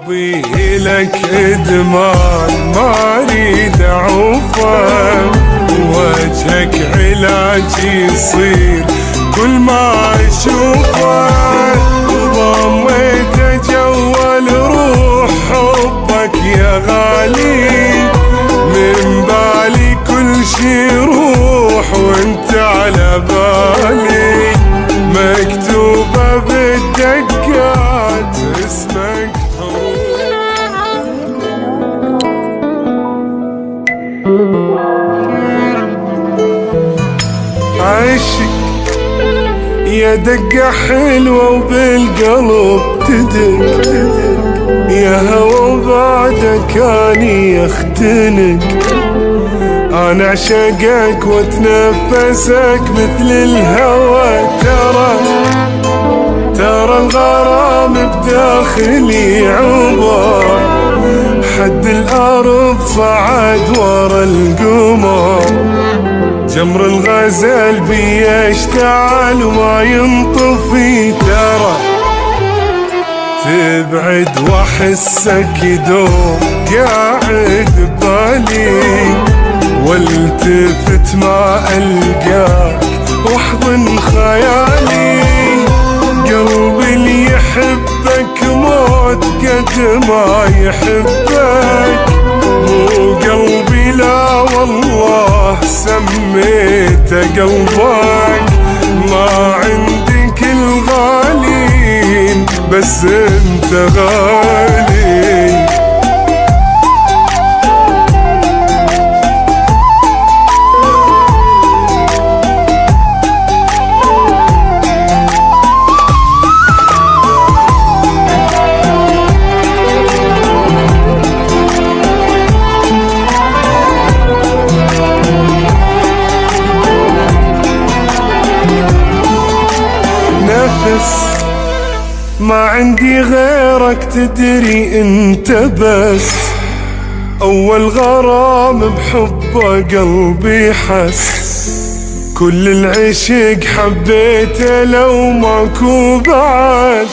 حبي لك ادمان ما اريد اعوفه، وجهك علاجي يصير كل ما اشوفه، ضميت اجول روح حبك يا غالي، من بالي كل شي روح وانت على بالي، مكتوبة بالدقات اسمك عشق يا دقة حلوة وبالقلب تدق، يا هوا وبعدك اني اختنق، انا اعشقك واتنفسك مثل الهوى، ترى الغرام بداخلي عبر، حد الارض صعد ورا القمر، جمر الغزال بي يشتعل وما ينطفي، ترى تبعد واحسك يدور قاعد ببالي، والتفت ما القاك واحضن خيالي، قلبي اللي يحبك موت قد ما يحبك، مو قلبي لا والله سميته قلبك، ما عندي كل غالين بس انت غالي. ما عندي غيرك تدري انت بس، اول غرام بحبه قلبي حس، كل العشق حبيته لو ماكو بعد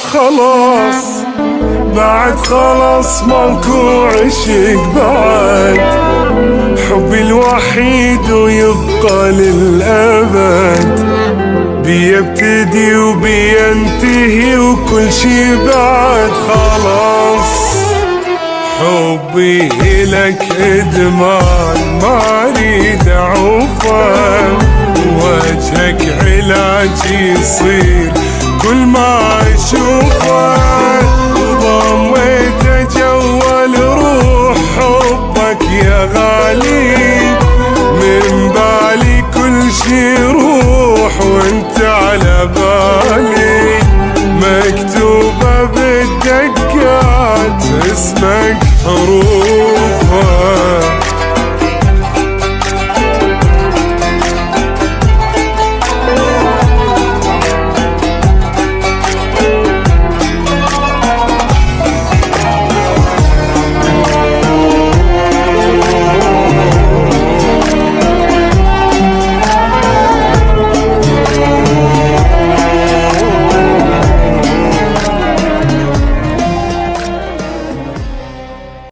خلاص ماكو عشق بعد، حبي الوحيد ويبقى للأبد، بيبتدي وبينتهي وكل شي بعد خلاص، حبي لك ادمان ما اريد اعوفه، وجهك علاجي يصير كل ما اشوفه، ضميت اجول روح حبك يا غالي، من بالي كل شي روح وانت على بالي، مكتوبة بالدقات اسمك حروف.